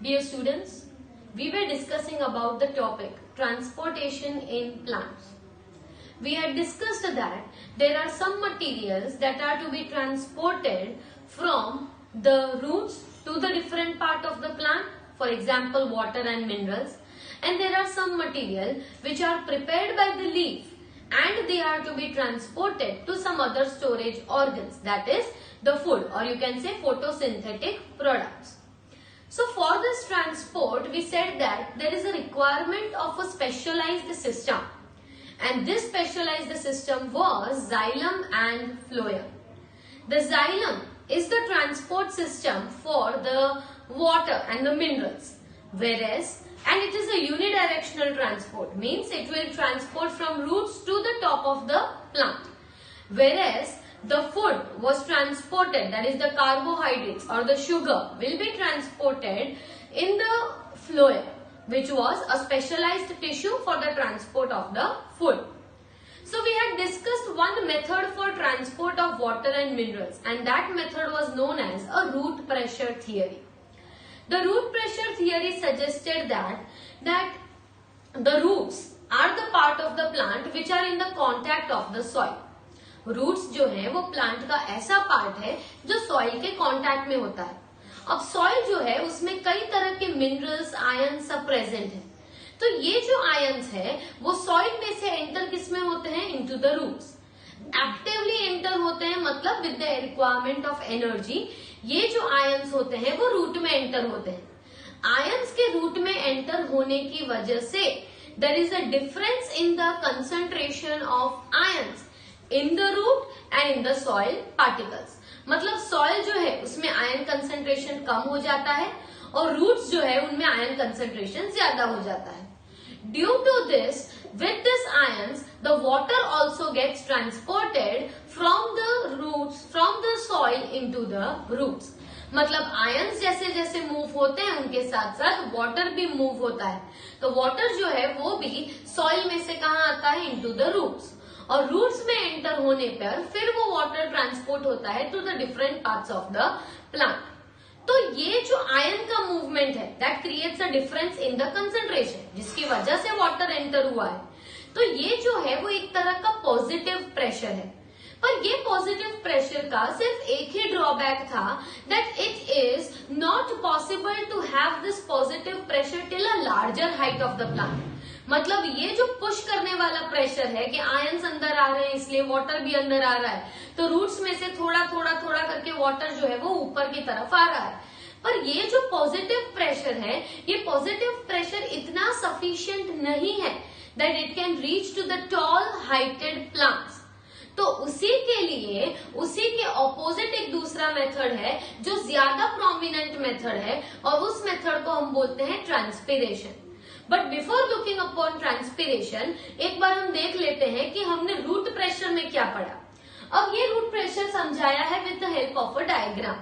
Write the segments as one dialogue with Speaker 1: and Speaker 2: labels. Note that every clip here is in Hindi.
Speaker 1: Dear students, we were discussing about the topic transportation in plants. We had discussed that there are some materials that are to be transported from the roots to the different part of the plant, for example water and minerals, and there are some material which are prepared by the leaf and they are to be transported to some other storage organs, that is the food, or you can say photosynthetic products. So for this transport, we said that there is a requirement of a specialized system, and this specialized system was xylem and phloem. The xylem is the transport system for the water and the minerals, and it is a unidirectional transport, means it will transport from roots to the top of the plant, whereas the food was transported, that is the carbohydrates or the sugar will be transported in the phloem, which was a specialized tissue for the transport of the food. So we had discussed one method for transport of water and minerals, and that method was known as a root pressure theory. The root pressure theory suggested that the roots are the part of the plant which are in the contact of the soil. Roots जो है वो प्लांट का ऐसा पार्ट है जो सॉइल के कांटेक्ट में होता है. अब सॉइल जो है उसमें कई तरह के मिनरल्स, आयंस सब प्रेजेंट है. तो ये जो आयंस है वो सॉइल में से एंटर किस में होते हैं? Into the roots. Actively enter होते हैं, मतलब with the requirement of energy. ये जो आयंस होते हैं वो रूट में एंटर होते हैं. आयंस के रूट में एंटर होने की वजह से there is a difference in the concentration of ions in the root and in the soil particles. मतलब सॉइल जो है उसमें आयन कंसेंट्रेशन कम हो जाता है और रूट्स जो है उनमें आयन कंसेंट्रेशन ज्यादा हो जाता है. Due to this, with this ions, the water also gets transported from the roots, from the soil into the roots. मतलब आयंस जैसे जैसे मूव होते हैं उनके साथ साथ वाटर भी मूव होता है. तो वाटर जो है वो भी सॉइल में से कहाँ आता है? Into the roots. और रूट्स में एंटर होने पर फिर वो वाटर ट्रांसपोर्ट होता है to the different parts of the plant. तो ये जो आयन का मूवमेंट है that creates a difference in the concentration, जिसकी वजह से वाटर एंटर हुआ है. तो ये जो है वो एक तरह का पॉजिटिव प्रेशर है. पर ये पॉजिटिव प्रेशर का सिर्फ एक ही ड्रॉबैक था, that it is not possible to have this positive pressure till a larger height of the plant. मतलब ये जो पुश करने वाला प्रेशर है कि आयंस अंदर आ रहे हैं इसलिए वाटर भी अंदर आ रहा है, तो रूट्स में से थोड़ा थोड़ा थोड़ा करके वाटर जो है वो ऊपर की तरफ आ रहा है. पर ये जो पॉजिटिव प्रेशर है, ये पॉजिटिव प्रेशर इतना सफिशिएंट नहीं है that it can reach to the tall heighted plants. तो उसी के लिए उसी के ऑपोजिट एक दूसरा मेथड है जो ज्यादा प्रोमिनेंट मेथड है, और उस मेथड को हम बोलते हैं transpiration. But before looking upon transpiration, एक बार हम देख लेते हैं कि हमने रूट प्रेशर में क्या पढ़ा. अब ये रूट प्रेशर समझाया है with the help of a diagram.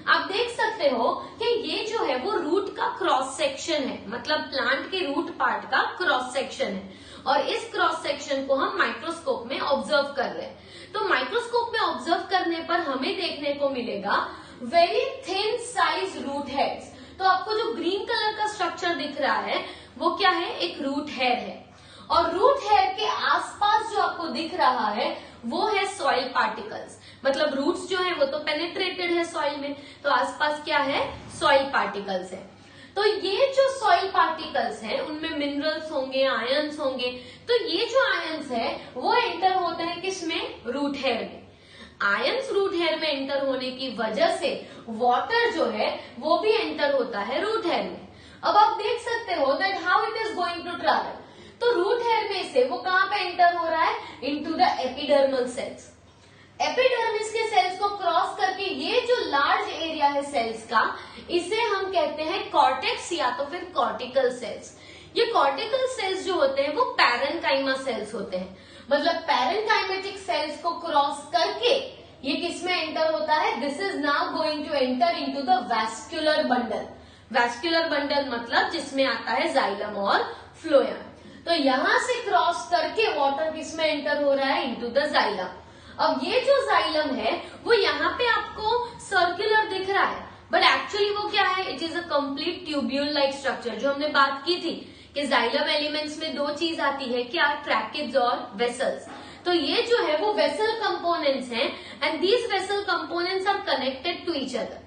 Speaker 1: आप देख सकते हो कि ये जो है वो रूट का क्रॉस सेक्शन है, मतलब प्लांट के रूट पार्ट का क्रॉस सेक्शन है, और इस क्रॉस सेक्शन को हम माइक्रोस्कोप में ऑब्जर्व कर रहे हैं. तो माइक्रोस्कोप में ऑब्जर्व करने पर हमें देखने को मिलेगा very thin size root heads. तो आपको जो ग्रीन कलर का स्ट्रक्चर दिख रहा है वो क्या है? एक रूट हेयर है. और रूट हेयर के आसपास जो आपको दिख रहा है वो है सॉइल पार्टिकल्स. मतलब रूट्स जो है वो तो पेनेट्रेटेड है सॉइल में, तो आसपास क्या है? सॉइल पार्टिकल्स है. तो ये जो सॉइल पार्टिकल्स हैं उनमें मिनरल्स होंगे, आयंस होंगे. तो ये जो आयंस है वो एंटर होते हैं किसमें? रूट हेयर में. आयंस रूट हेयर में एंटर होने की वजह से वाटर जो है वो भी एंटर होता है रूट हेयर में. अब आप देख सकते हो that how it is going to travel. तो रूट हेयर में से वो कहां पे एंटर हो रहा है? Into the epidermal cells. Epidermis के सेल्स को क्रॉस करके ये जो लार्ज एरिया है सेल्स का, इसे हम कहते हैं कॉर्टेक्स या तो फिर कॉर्टिकल सेल्स. ये कॉर्टिकल सेल्स जो होते हैं वो पैरेन्काइमा सेल्स होते हैं. मतलब पैरेन्काइमेटिक सेल्स को क्रॉस करके ये किसमें एंटर होता है? This is now going to enter into the vascular bundle. Vascular bundle मतलब जिसमें आता है जाइलम और फ्लोएम. तो यहां से क्रॉस करके वाटर किसमें एंटर हो रहा है? Into the xylem. अब ये जो जाइलम है वो यहाँ पे आपको सर्कुलर दिख रहा है, बट एक्चुअली वो क्या है? It which is a complete tubule like structure. जो हमने बात की थी कि जाइलम एलिमेंट्स में दो चीज आती है, क्या, ट्रैकिड्स और वेसल्स। तो ये जो है वो वेसल कंपोनेंट्स हैं and these vessel components are connected to each other.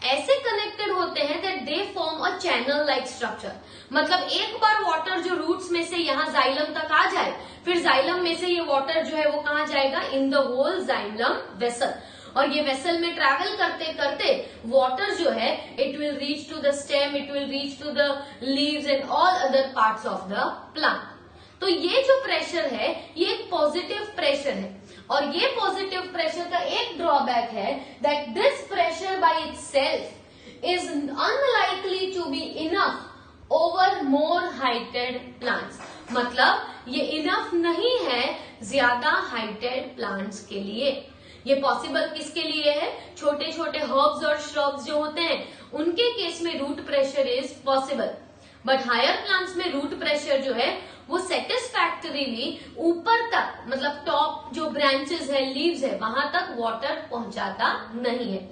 Speaker 1: ऐसे कनेक्टेड होते हैं that they form a channel like structure. मतलब एक बार वाटर जो रूट्स में से यहाँ जाइलम तक आ जाए, फिर जाइलम में से ये वाटर जो है वो कहाँ जाएगा, in the whole xylem vessel. और ये वेसल में ट्रैवल करते करते वाटर जो है it will reach to the stem, it will reach to the leaves and all other parts of the plant. तो ये जो प्रेशर है ये एक पॉजिटिव प्रेशर है, और ये पॉजिटिव प्रेशर का एक ड्रॉबैक है that this pressure by itself is unlikely to be enough over more heighted plants. मतलब ये इनफ नहीं है ज्यादा हाइटेड प्लांट्स के लिए। ये पॉसिबल किसके लिए है, छोटे छोटे हर्ब्स और श्रब्स जो होते हैं उनके केस में root pressure is possible, but higher plants में रूट प्रेशर जो है वो सेटिस्फैक्टरीली ऊपर तक, मतलब टॉप जो ब्रांचेस है, लीव्स है, वहां तक वाटर पहुंचाता नहीं है।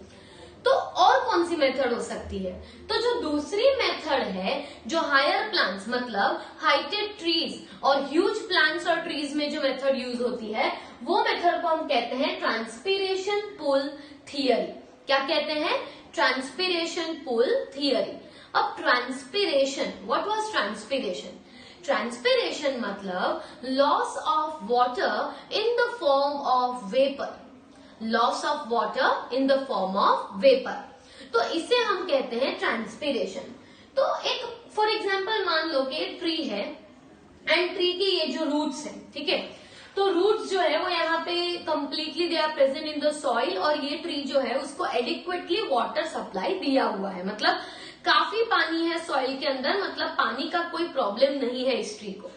Speaker 1: तो और कौन सी मेथड हो सकती है, तो जो दूसरी मेथड है जो हायर प्लांट्स मतलब हाइटेड ट्रीज और ह्यूज प्लांट्स और ट्रीज में जो मेथड यूज होती है वो मेथड को हम कहते हैं ट्रांसपीरेशन पुल थियरी। क्या कहते हैं, ट्रांसपीरेशन पुल थियरी। अब transpiration, what was transpiration? Transpiration मतलब loss of water in the form of vapour, loss of water in the form of vapour. तो इसे हम कहते हैं ट्रांसपीरेशन। तो एक फॉर एग्जांपल मान लो कि ट्री है एंड ट्री के ये जो रूट्स हैं, ठीक है, तो रूट्स जो है वो यहाँ पे completely they are present in the soil, और ये ट्री जो है उसको एडिक्वेटली वाटर सप्लाई दिया हुआ है, मतलब काफी पानी है सॉइल के अंदर, मतलब पानी का कोई प्रॉब्लम नहीं है इस ट्री को।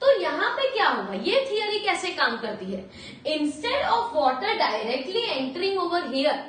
Speaker 1: तो यहाँ पे क्या होगा, ये थियरी कैसे काम करती है, instead of water directly entering over here,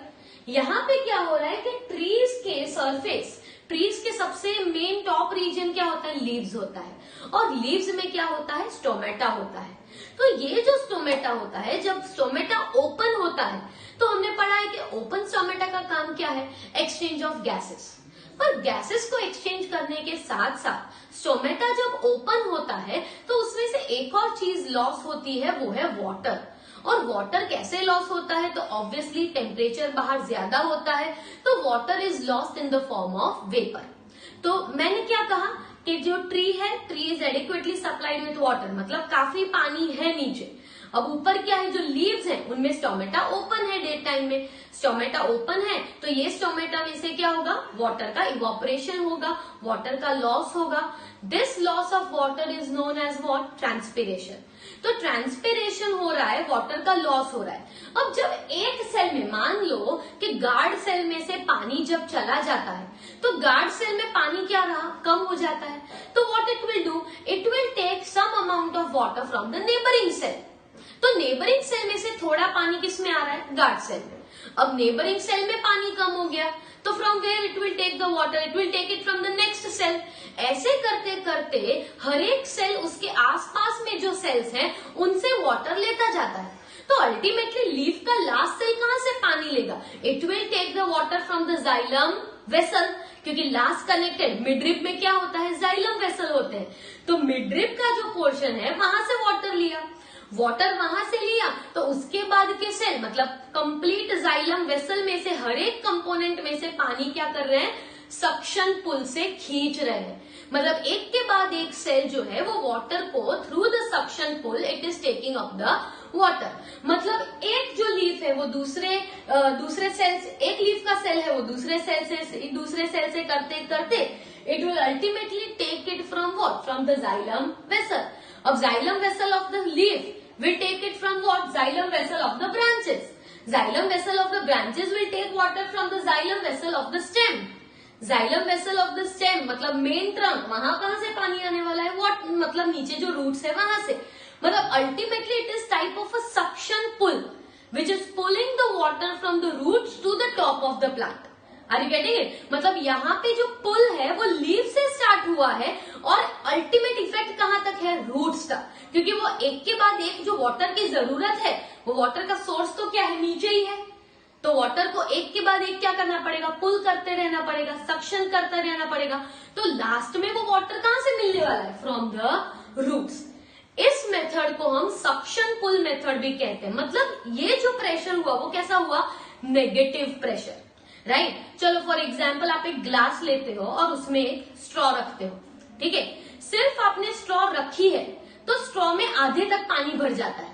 Speaker 1: यहाँ पे क्या हो रहा है कि ट्रीज के सरफेस, ट्रीज के सबसे मेन टॉप रीजन क्या होता है, लीव्स होता है, और लीव्स में क्या होता है, स्टोमेटा होता है। तो ये जो स्टोमेटा होता है, जब स्टोमेटा ओपन होता है तो हमने पढ़ा है कि ओपन स्टोमेटा का काम क्या है, एक्सचेंज ऑफ गैसेस। पर गैसेस को एक्सचेंज करने के साथ साथ स्टोमेटा जब ओपन होता है तो उसमें से एक और चीज लॉस होती है, वो है वाटर। और वाटर कैसे लॉस होता है, तो ऑब्वियसली टेम्परेचर बाहर ज्यादा होता है तो water is lost in the form of vapour. तो मैंने क्या कहा कि जो ट्री है, tree is adequately supplied with water, मतलब काफी पानी है नीचे। अब ऊपर क्या है, जो लीव्स हैं उनमें स्टोमेटा ओपन है, डे टाइम में स्टोमेटा ओपन है, तो ये स्टोमेटा में से क्या होगा, वाटर का इवोपरेशन होगा, वाटर का लॉस होगा। This loss of water is known as what, transpiration. तो ट्रांसपीरेशन हो रहा है, वाटर का लॉस हो रहा है। अब जब एक सेल में, मान लो कि गार्ड सेल में से पानी जब चला जाता है तो गार्ड सेल में पानी क्या रहा, कम हो जाता है, तो what it will do, it will take some amount of water from the neighbouring cell. तो नेबरिंग सेल में से थोड़ा पानी किस में आ रहा है, गार्ड सेल में। अब नेबरिंग सेल में पानी कम हो गया तो from where it will take the water, it will take it from the next cell. ऐसे करते करते हर एक सेल, उसके आसपास में जो सेल्स हैं उनसे वाटर लेता जाता है। तो अल्टीमेटली लीफ का लास्ट सेल कहां से पानी लेगा, it will take the water from the xylem vessel, क्योंकि लास्ट कनेक्टेड मिडरिप में क्या होता है, जाइलम वेसल होते हैं। तो मिडरिप का जो पोर्शन है वहां से वाटर लिया, वाटर वहां से लिया, तो उसके बाद के सेल मतलब कंप्लीट जाइलम वेसल में से हर एक कंपोनेंट में से पानी क्या कर रहे हैं, सक्शन पुल से खींच रहे हैं। मतलब एक के बाद एक सेल जो है वो वाटर को through the suction pull it is taking up the water. मतलब एक जो लीफ है वो दूसरे सेल से, एक लीफ का सेल है वो दूसरे सेल से करते करते it will ultimately take it from what, from the xylem vessel. अब xylem vessel of the leaf will take it from what, xylem vessel of the branches. Xylem vessel of the branches will take water from the xylem vessel of the stem. Xylem vessel of the stem मतलब मेन ट्रंक, वहां कहां से पानी आने वाला है, what मतलब नीचे जो रूट्स है वहां से। मतलब ultimately it is type of a suction pull which is pulling the water from the roots to the top of the plant. Are you getting it? मतलब यहाँ पे जो पुल है वो लीफ से स्टार्ट हुआ है और अल्टीमेट इफेक्ट कहाँ तक है, रूट्स तक, क्योंकि वो एक के बाद एक जो वाटर की जरूरत है, वो वाटर का सोर्स तो क्या है, नीचे ही है। तो वाटर को एक के बाद एक क्या करना पड़ेगा, पुल करते रहना पड़ेगा, सक्शन करते रहना पड़ेगा। तो लास्ट में वो वाटर कहां से मिलने वाला है, फ्रॉम द रूट्स। इस मेथड को हम सक्शन पुल मेथड भी कहते हैं। मतलब ये जो प्रेशर हुआ वो कैसा हुआ, नेगेटिव प्रेशर, राइट। चलो फॉर एग्जाम्पल आप एक ग्लास लेते हो और उसमें एक स्ट्रॉ रखते हो, ठीक है। सिर्फ आपने स्ट्रॉ रखी है तो स्ट्रॉ में आधे तक पानी भर जाता है,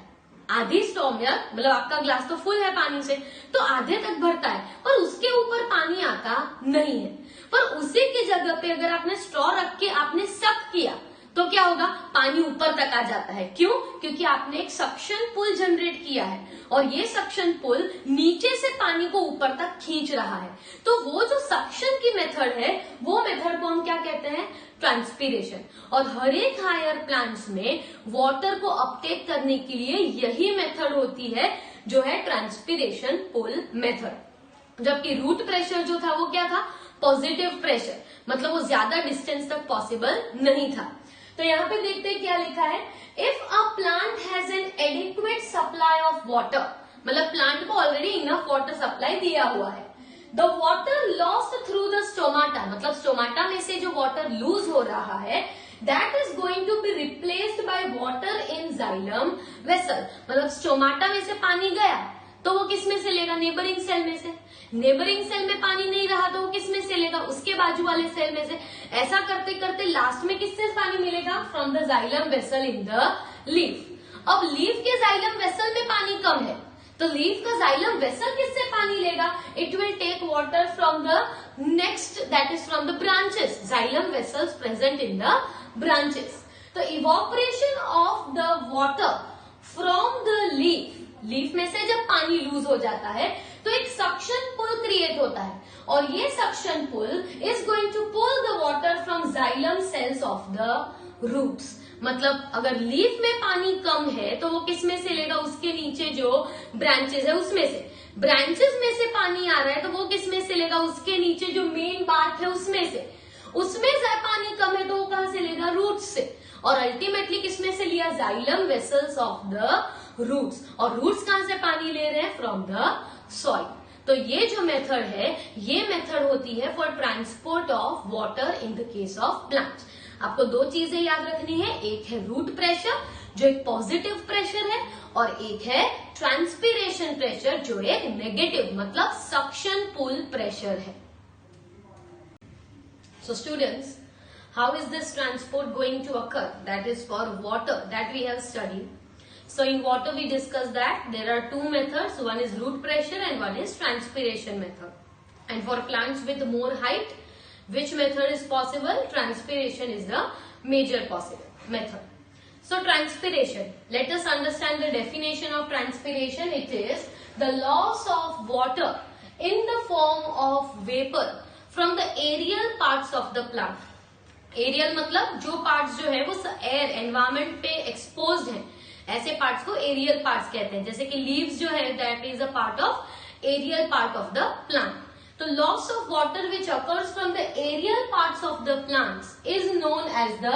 Speaker 1: आधी स्ट्रॉ में, मतलब आपका ग्लास तो फुल है पानी से तो आधे तक भरता है और उसके ऊपर पानी आता नहीं है। पर उसी की जगह पे अगर आपने स्ट्रॉ रख के आपने सक किया तो क्या होगा, पानी ऊपर तक आ जाता है। क्यों, क्योंकि आपने एक सक्शन पुल जनरेट किया है और ये सक्शन पुल नीचे से पानी को ऊपर तक खींच रहा है। तो वो जो सक्शन की मेथड है वो मेथड को हम क्या कहते हैं, ट्रांसपीरेशन। और हर एक हायर प्लांट्स में वाटर को अपटेक करने के लिए यही मेथड होती है जो है ट्रांसपीरेशन पुल मेथड। जबकि रूट प्रेशर जो था वो क्या था, पॉजिटिव प्रेशर, मतलब वो ज्यादा डिस्टेंस तक पॉसिबल नहीं था। तो यहाँ पे देखते हैं क्या लिखा है, if a plant has an adequate supply of water, मतलब प्लांट को ऑलरेडी इनफ वाटर सप्लाई दिया हुआ है। The water lost through the stomata, मतलब स्टोमाटा में से जो वाटर लूज हो रहा है that is going to be replaced by water in xylem vessel, मतलब स्टोमाटा में से पानी गया तो वो किस में से लेगा, नेबरिंग सेल में से। नेबरिंग सेल में पानी नहीं रहा तो वो किस में से लेगा, उसके बाजू वाले सेल में से। ऐसा करते करते लास्ट में किससे पानी मिलेगा, from the xylem vessel in the leaf. अब लीफ के जाइलम वेसल में पानी कम है तो लीफ का जाइलम वेसल किससे पानी लेगा, it will take water from the next, that is from the branches, xylem vessels present in the branches. तो evaporation of the water from the leaf, leaf में से जब पानी लूज हो जाता है तो एक सक्शन पुल क्रिएट होता है और ये suction pull is going to pull the water from xylem cells of the roots. मतलब अगर लीफ में पानी कम है तो वो किस में से लेगा, उसके नीचे जो ब्रांचेस है उसमें से। ब्रांचेस में से पानी आ रहा है तो वो किस में से लेगा, उसके नीचे जो मेन पार्ट है उसमें से। उसमें पानी कम है तो वो कहां से लेगा, रूट्स से। और अल्टीमेटली किसमें से लिया, xylem vessels of the roots. और रूट्स कहां से पानी ले रहे हैं, फ्रॉम द सॉइल। तो ये जो मेथड है ये मेथड होती है for transport of water in the case of plants. आपको दो चीजें याद रखनी है, एक है रूट प्रेशर जो एक पॉजिटिव प्रेशर है और एक है ट्रांसपीरेशन प्रेशर जो एक नेगेटिव मतलब सक्शन पुल प्रेशर है। So students, how is this transport going to occur? That is for water that we have studied. So in water we discussed that there are two methods, one is root pressure and one is transpiration method. And for plants with more height, which method is possible? Transpiration is the major possible method. So transpiration, let us understand the definition of transpiration. It is the loss of water in the form of vapor from the aerial parts of the plant. Aerial मतलब जो पार्ट्स जो है वो एयर एनवायरमेंट पे एक्सपोज्ड हैं, ऐसे पार्ट्स को एरियल पार्ट्स कहते हैं। जैसे कि लीव्स जो है that is a part of aerial part of the plant. तो loss of water which occurs from the aerial parts of the plants is known as the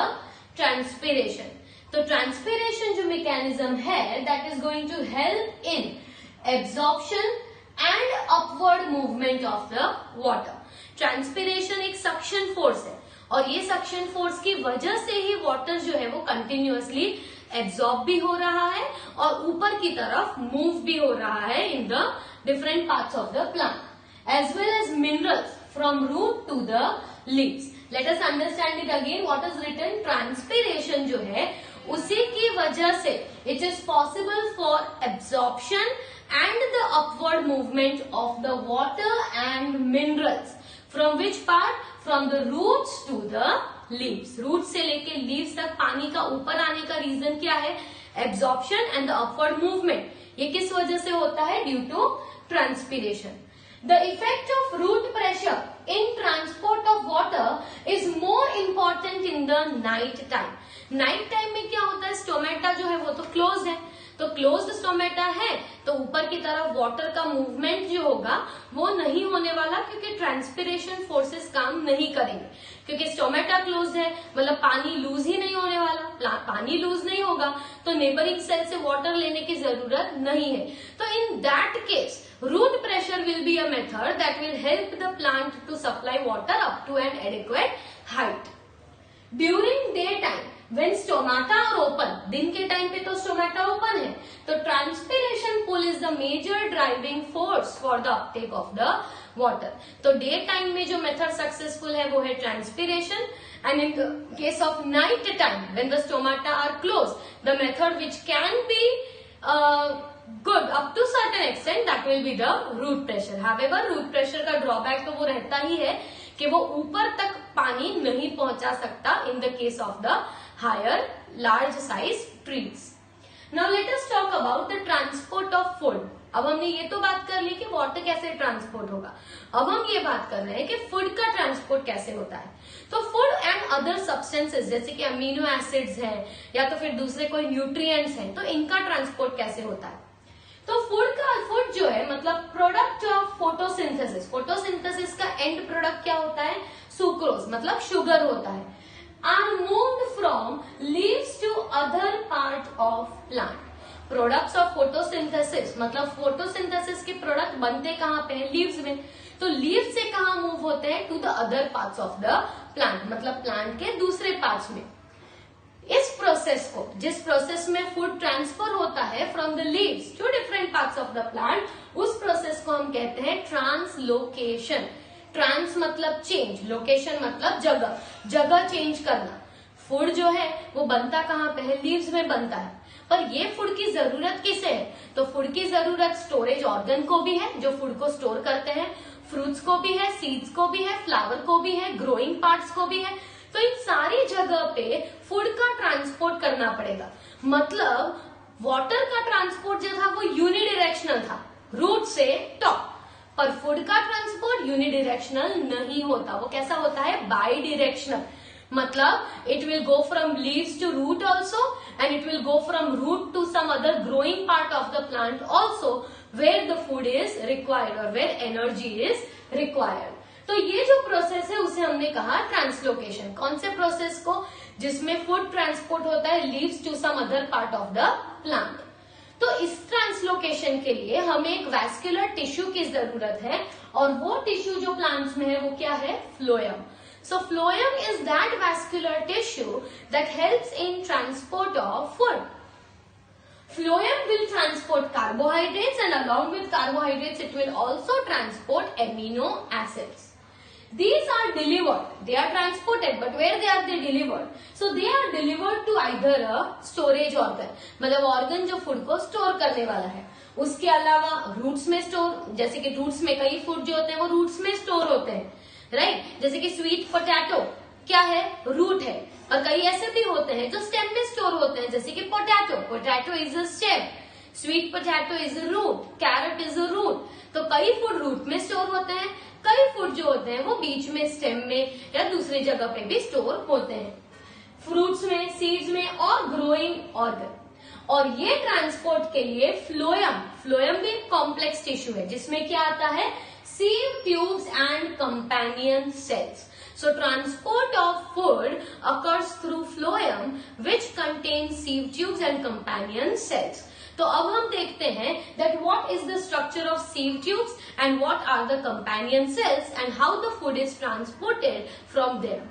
Speaker 1: transpiration. तो ट्रांसपीरेशन जो मैकेनिज्म है that is going to help in absorption and upward movement of the water. Transpiration एक सक्शन फोर्स है और ये सक्शन फोर्स की वजह से ही वाटर जो है वो कंटिन्यूअसली एब्जॉर्ब भी हो रहा है और ऊपर की तरफ मूव भी हो रहा है in the different parts of the plant as well as minerals from root to the leaves. Let us understand it again what is written. Transpiration जो है उसी की वजह से it is possible for absorption and the upward movement of the water and minerals from which part, from the roots to the leaves. roots से लेके leaves तक पानी का ऊपर आने का रीजन क्या है, absorption and the upward movement. ये किस वजह से होता है, due to transpiration. The effect of root pressure in transport of water is more important in the night time. Night time में क्या होता है, स्टोमेटा जो है वो तो क्लोज है तो क्लोज्ड स्टोमेटा है तो ऊपर की तरफ वाटर का मूवमेंट जो होगा वो नहीं होने वाला, क्योंकि ट्रांसपिरेशन फोर्सेस काम नहीं करेंगे, क्योंकि स्टोमेटा क्लोज है, मतलब पानी लूज ही नहीं होने वाला। पानी लूज नहीं होगा तो नेबरिंग सेल से वाटर लेने की जरूरत नहीं है। तो in that case root pressure will be a method that will help the plant to supply water up to an adequate height. During daytime, when stomata are open, दिन के टाइम पे तो स्टोमेटा ओपन है, तो transpiration pull is the major driving force for the uptake of the water. तो डे टाइम में जो मेथड सक्सेसफुल है वो है transpiration, and in the case of night time when the stomata are closed, the method which can be good up to certain extent that will be the root pressure. However, root pressure का drawback तो वो रहता ही है कि वो ऊपर तक पानी नहीं पहुंचा सकता in the case of the higher large size trees. Now let us talk about the transport of food. अब हमने ये तो बात कर ली कि वाटर कैसे ट्रांसपोर्ट होगा, अब हम ये बात कर रहे हैं कि फूड का ट्रांसपोर्ट कैसे होता है। तो फूड एंड अदर सब्सटेंसेस जैसे कि अमीनो एसिड्स है या तो फिर दूसरे कोई न्यूट्रिएंट्स हैं, तो इनका ट्रांसपोर्ट कैसे होता है। तो फूड जो है मतलब प्रोडक्ट ऑफ फोटोसिंथेसिस, फोटोसिंथेसिस का एंड प्रोडक्ट क्या होता है, सुक्रोज मतलब शुगर होता है, are moved from leaves to other part of plant. Products of photosynthesis मतलब फोटोसिंथेसिस के प्रोडक्ट बनते कहाँ पे हैं, लीव्स में। तो लीव से कहाँ मूव होते हैं, to the other parts of the plant, मतलब प्लांट के दूसरे पार्ट्स में। इस प्रोसेस को, जिस प्रोसेस में फूड ट्रांसफर होता है from the leaves to different parts of the plant, उस प्रोसेस को हम कहते हैं ट्रांसलोकेशन। ट्रांस मतलब चेंज, लोकेशन मतलब जगह, जगह चेंज करना। फूड जो है वो बनता कहाँ पे है, लीव्स में बनता है। पर ये फूड की जरूरत किसे है, तो फूड की जरूरत स्टोरेज ऑर्गन को भी है जो फूड को स्टोर करते हैं, फ्रूट्स को भी है, सीड्स को भी है, फ्लावर को भी है, ग्रोइंग पार्ट्स को भी है। तो इन सारी जगह पे फूड का ट्रांसपोर्ट करना पड़ेगा। मतलब वाटर का ट्रांसपोर्ट जो था वो यूनिडायरेक्शनल था, रूट से टॉप, पर फूड का ट्रांसपोर्ट यूनिडायरेक्शनल नहीं होता, वो कैसा होता है, बाई डायरेक्शनल। मतलब it will go from leaves to root also and it will go from root to some other growing part of the plant also where the food is required और वेयर एनर्जी इज रिक्वायर्ड। तो ये जो प्रोसेस है उसे हमने कहा ट्रांसलोकेशन। कौन से प्रोसेस को, जिसमें फूड ट्रांसपोर्ट होता है leaves to some other part of the plant. तो इस ट्रांसलोकेशन के लिए हमें एक वैस्कुलर टिश्यू की जरूरत है, और वो टिश्यू जो प्लांट्स में है वो क्या है, phloem. So phloem is that vascular tissue that helps in transport of food. Phloem will transport carbohydrates and along with carbohydrates it will also transport amino acids. These are delivered, they are transported, but where they are they delivered? So they are delivered to either a storage organ, मतलब organ जो food को store करने वाला है। उसके अलावा roots में store, जैसे कि roots में कई food जो होते हैं वो roots में store होते हैं, राइट जैसे कि स्वीट पोटैटो क्या है, रूट है। और कई ऐसे भी होते हैं जो स्टेम में स्टोर होते हैं, जैसे कि potato is a stem, sweet potato is a root, carrot is a root. तो कई फूड रूट में स्टोर होते हैं, कई फूड जो होते हैं वो बीच में स्टेम में या दूसरी जगह पे भी स्टोर होते हैं, फ्रूट्स में, सीड्स में और ग्रोइंग ऑर्गन। और ये ट्रांसपोर्ट के लिए फ्लोएम भी एक कॉम्प्लेक्स टिश्यू है जिसमें क्या आता है, sieve tubes and companion cells. So transport of food occurs through phloem which contains sieve tubes and companion cells. तो अब हम देखते हैं that what is the structure of sieve tubes and what are the companion cells and how the food is transported from them.